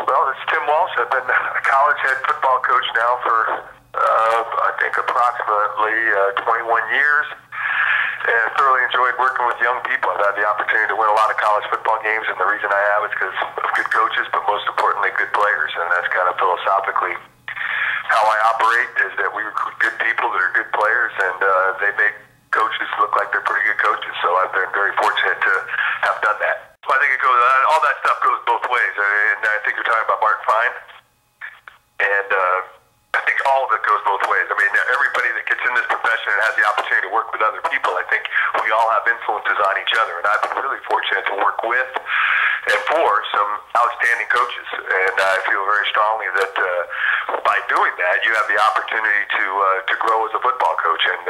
Well, it's Tim Walsh. I've been a college head football coach now for, I think, approximately 21 years. And thoroughly enjoyed working with young people. I've had the opportunity to win a lot of college football games, and the reason I have is because of good coaches, but most importantly, good players. And that's kind of philosophically how I operate, is that we recruit good people that are good players, and they make coaches look like they're pretty good coaches. So I've been very fortunate to have done that. So I think it goes, all that stuff goes both ways. And I think you're talking about Mark Fine. And I think all of it goes both ways. I mean, everybody that gets in this profession and has the opportunity to work with other people, I think we all have influences on each other. And I've been really fortunate to work with and for some outstanding coaches. And I feel very strongly that by doing that, you have the opportunity to grow as a football coach. And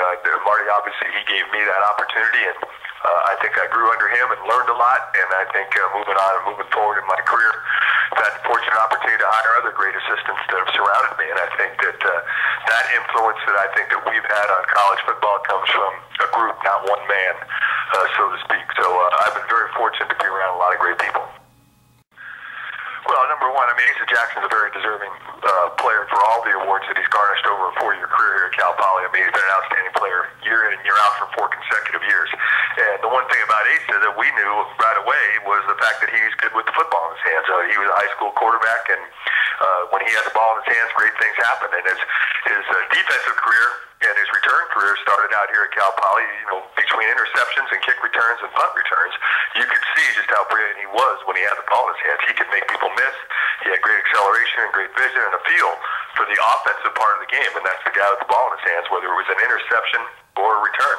Marty, obviously, he gave me that opportunity. And I think I grew under him and learned a lot. And I think moving on and moving forward in my career, I've had the fortunate opportunity to hire other great assistants that have surrounded me. And I think that that influence that I think that we've had on college football comes from a group, not one man, so to speak. So I've been very fortunate to be around a lot of great people. Well, number one, I mean, Asa Jackson's a very deserving player for all the awards that he's garnished over a 4-year career here at Cal Poly. I mean, he's been an outstanding player year in and year out for 4 consecutive years. And the one thing about Asa that we knew right away was the fact that he's good with the football in his hands. He was a high school quarterback, and when he has the ball in his hands, great things happen. And his defensive career and his return career started out here at Cal Poly, between interceptions and kick returns and punt returns. You could see just how brilliant he was when he had the ball in his hands. He could make people miss. He had great acceleration and great vision and a feel for the offensive part of the game, and that's the guy with the ball in his hands, whether it was an interception or a return.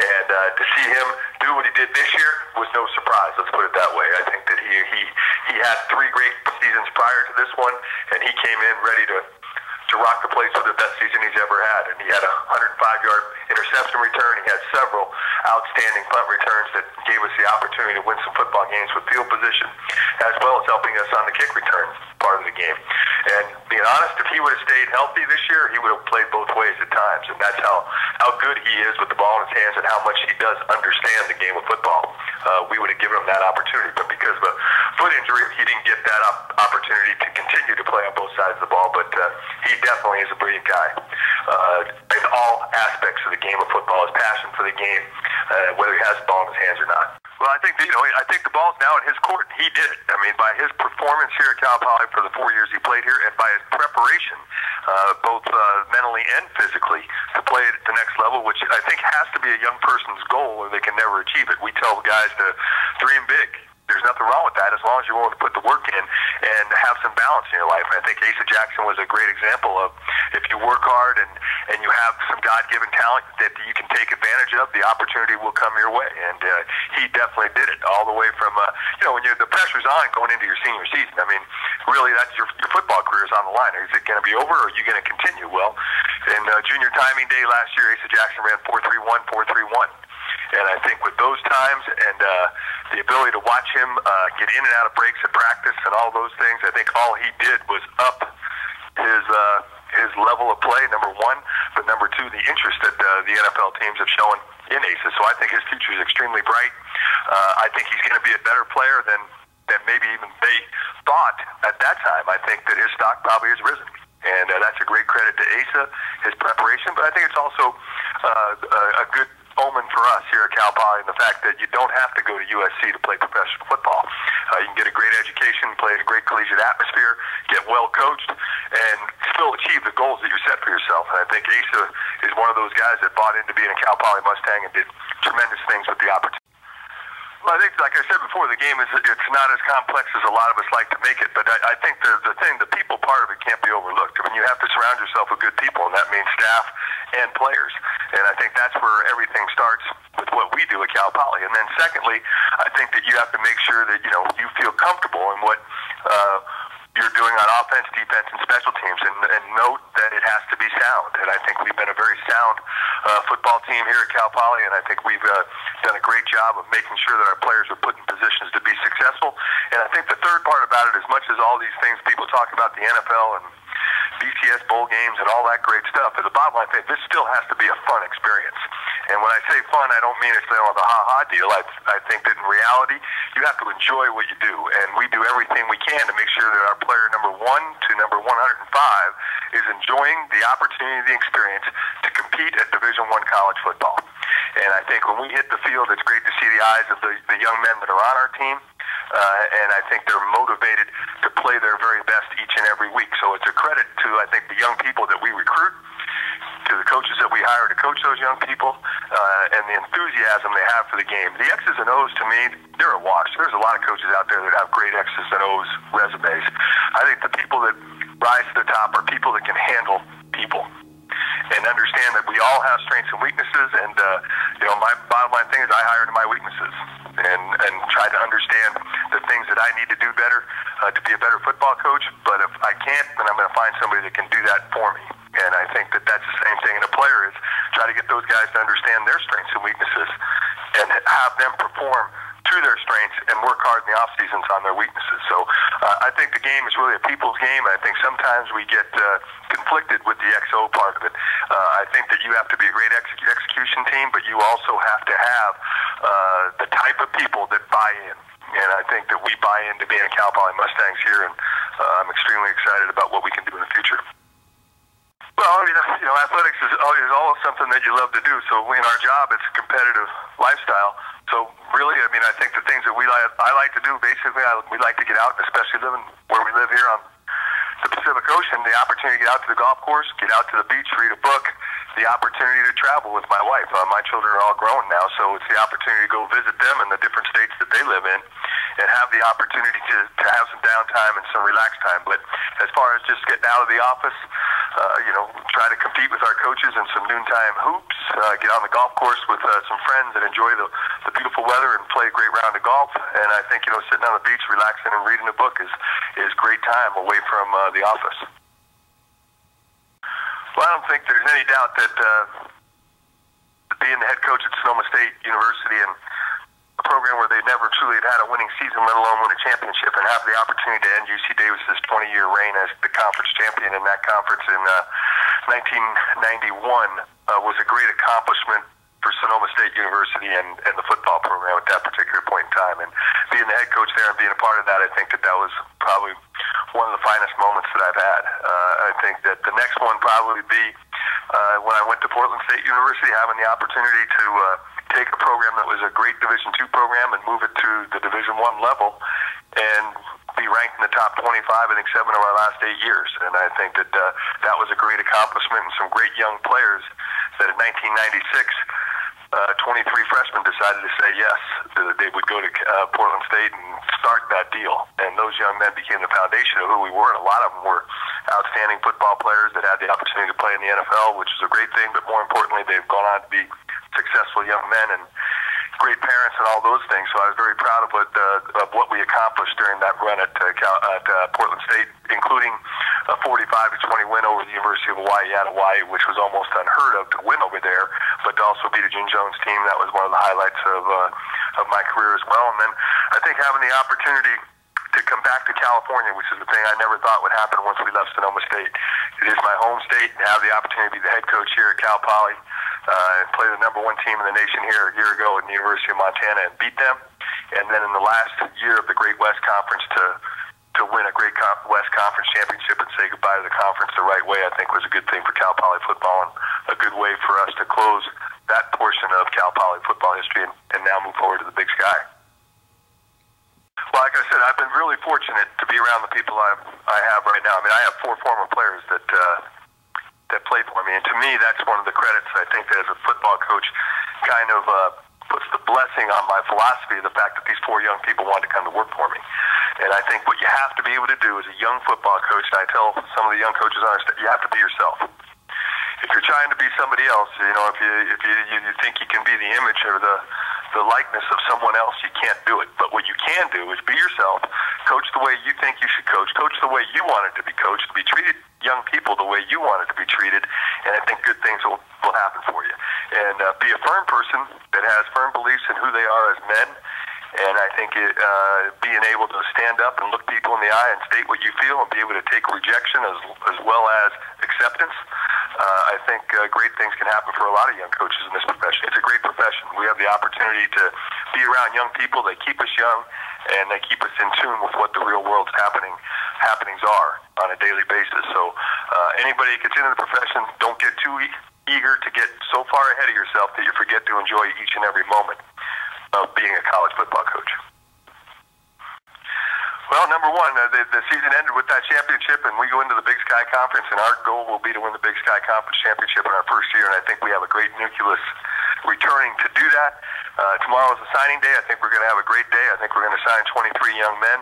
And to see him do what he did this year was no surprise, let's put it that way. I think that he had 3 great seasons prior to this one, and he came in ready to rock the place with the best season he's ever had. And he had a 105-yard interception return. He had several outstanding punt returns that gave us the opportunity to win some football games with field position, as well as helping us on the kick return part of the game. And being honest, if he would have stayed healthy this year, he would have played both ways at times. And that's how good he is with the ball in his hands and how much he does understand the game of football. We would have given him that opportunity. But because of a foot injury, he didn't get that opportunity to continue to play on both sides of the ball. But he definitely is a brilliant guy in all aspects of the game of football. His passion for the game, whether he has the ball in his hands or not. Well, I think I think the ball's now in his court. He did it. I mean, by his performance here at Cal Poly for the 4 years he played here, and by his preparation, both mentally and physically, to play at the next level, which I think has to be a young person's goal, or they can never achieve it. We tell guys to dream big. There's nothing wrong with that as long as you're willing to put the work in and have some balance in your life. And I think Asa Jackson was a great example of, if you work hard and you have some God-given talent that you can take advantage of, the opportunity will come your way. And he definitely did it all the way from, when the pressure's on going into your senior season. I mean, really, that's your football career is on the line. Is it going to be over, or are you going to continue? Well, in junior timing day last year, Asa Jackson ran 4.31, 4.31. And I think with those times and the ability to watch him get in and out of breaks at practice and all those things, I think all he did was up his level of play, number one, but number two, the interest that the NFL teams have shown in Asa. So I think his future is extremely bright. I think he's going to be a better player than maybe even they thought at that time. I think that his stock probably has risen. And that's a great credit to Asa, his preparation, but I think it's also a good omen for us here at Cal Poly, and the fact that you don't have to go to USC to play professional football. You can get a great education, play in a great collegiate atmosphere, get well coached, and still achieve the goals that you set for yourself. And I think Asa is one of those guys that bought into being a Cal Poly Mustang and did tremendous things with the opportunity. Well, I think, like I said before, the game it's not as complex as a lot of us like to make it, but I think the people part of it can't be overlooked. I mean, you have to surround yourself with good people, and that means staff and players. And I think that's where everything starts with what we do at Cal Poly. And then secondly, I think that you have to make sure that, you feel comfortable in what you're doing on offense, defense, and special teams, and note that it has to be sound. And I think we've been a very sound football team here at Cal Poly, and I think we've done a great job of making sure that our players are put in positions to be successful. And I think the third part about it, as much as all these things people talk about the NFL and BCS bowl games and all that great stuff, at the bottom line, I think this still has to be a fun experience. And when I say fun, I don't mean it's the ha-ha deal. I think that in reality, you have to enjoy what you do. And we do everything we can to make sure that our player number 1 to number 105 is enjoying the opportunity, the experience to compete at Division I college football. And I think when we hit the field, it's great to see the eyes of the young men that are on our team. And I think they're motivated to play their very best each and every week. So it's a credit to, I think, the young people that we recruit, to the coaches that we hire to coach those young people, and the enthusiasm they have for the game. The X's and O's, to me, they're a wash. There's a lot of coaches out there that have great X's and O's resumes. I think the people that rise to the top are people that can handle people and understand that we all have strengths and weaknesses. And my bottom line thing is I hire to my weaknesses and try to understand the things that I need to do better to be a better football coach. But if I can't, then I'm going to find somebody that can do that for me. And I think that that's the same thing in a player, is try to get those guys to understand their strengths and weaknesses and have them perform to their strengths and work hard in the off seasons on their weaknesses. So I think the game is really a people's game. I think sometimes we get conflicted with the XO part of it. I think that you have to be a great execution team, but you also have to have the type of people that buy in. And I think that we buy into being Cal Poly Mustangs here, and I'm extremely excited about what we can do in the future. Well, I mean, athletics is always something that you love to do. So in our job, it's a competitive lifestyle. So really, I mean, I think the things that I like to do, basically, we like to get out, especially living where we live here on the Pacific Ocean, the opportunity to get out to the golf course, get out to the beach, read a book, the opportunity to travel with my wife. My children are all grown now, so it's the opportunity to go visit them in the different states that they live in and have the opportunity to have some downtime and some relaxed time. But as far as just getting out of the office, try to compete with our coaches in some noontime hoops, get on the golf course with some friends and enjoy the beautiful weather and play a great round of golf. And I think, sitting on the beach, relaxing and reading a book is great time away from the office. Well, I don't think there's any doubt that being the head coach at Sonoma State University, and a program where they never truly had a winning season, let alone win a championship, and have the opportunity to end UC Davis's 20-year reign as the conference champion in that conference in 1991 was a great accomplishment for Sonoma State University and the football program at that particular point in time. And being the head coach there and being a part of that, I think that was probably one of the finest moments that I've had. I think that the next one probably be when I went to Portland State University, having the opportunity to take a program that was a great Division II program and move it to the Division I level and be ranked in the top 25, I think 7 of our last 8 years. And I think that that was a great accomplishment, and some great young players that in 1996, 23 freshmen decided to say yes, that they would go to Portland State and start that deal. And those young men became the foundation of who we were, and a lot of them were outstanding football players that had the opportunity to play in the NFL, which is a great thing, but more importantly, they've gone on to be successful young men and great parents and all those things. So I was very proud of what we accomplished during that run at Portland State, including a 45-20 win over the University of Hawaii at Hawaii, which was almost unheard of to win over there, but to also beat a June Jones team. That was one of the highlights of my career as well. And then I think having the opportunity to come back to California, which is the thing I never thought would happen once we left Sonoma State. It is my home state, and have the opportunity to be the head coach here at Cal Poly, and play the #1 team in the nation here a year ago at the University of Montana and beat them. And then in the last year of the Great West Conference to win a Great West Conference championship and say goodbye to the conference the right way, I think was a good thing for Cal Poly football and a good way for us to close that portion of Cal Poly football history and now move forward to the Big Sky. Well, like I said, I've been really fortunate to be around the people I have right now. I mean, I have 4 former players that play for me, and to me, that's one of the credits I think that as a football coach kind of puts the blessing on my philosophy of the fact that these 4 young people wanted to come to work for me. And I think what you have to be able to do as a young football coach, and I tell some of the young coaches on our staff, you have to be yourself. If you're trying to be somebody else, if you think you can be the image or the likeness of someone else, you can't do it. But what you can do is be yourself, coach the way you think you should coach the way you want it to be coached, be treated young people the way you want it to be treated, and I think good things will happen for you. And be a firm person that has firm beliefs in who they are as men, and I think being able to stand up and look people in the eye and state what you feel and be able to take rejection as well as acceptance, I think great things can happen for a lot of young coaches in this profession. It's a great profession. We have the opportunity to be around young people. They keep us young, and they keep us in tune with what the real world's happenings are on a daily basis. So anybody who gets into the profession, don't get too eager to get so far ahead of yourself that you forget to enjoy each and every moment of being a college football coach. Well, number one, the season ended with that championship, and we go into the Big Sky Conference, and our goal will be to win the Big Sky Conference championship in our first year, and I think we have a great nucleus returning to do that. Tomorrow is a signing day. I think we're going to have a great day. I think we're going to sign 23 young men.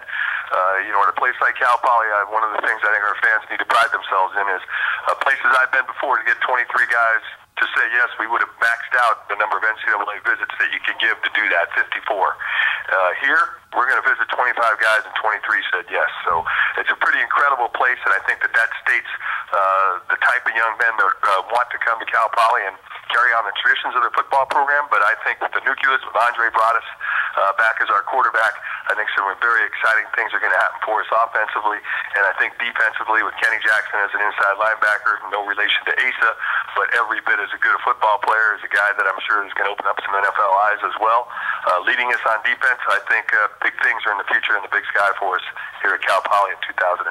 At a place like Cal Poly, one of the things I think our fans need to pride themselves in is places I've been before to get 23 guys to say yes, we would have maxed out the number of NCAA visits that you can give to do that, 54. Here, we're going to visit 25 guys, and 23 said yes. So it's a pretty incredible place, and I think that states the type of young men that want to come to Cal Poly and carry on the traditions of their football program. But I think with the nucleus, with Andre Broaddus back as our quarterback, I think some very exciting things are going to happen for us offensively, and I think defensively with Kenny Jackson as an inside linebacker, no relation to Asa, but every bit as good a football player, as a guy that I'm sure is going to open up some NFL eyes as well. Leading us on defense, I think big things are in the future in the Big Sky for us here at Cal Poly in 2012.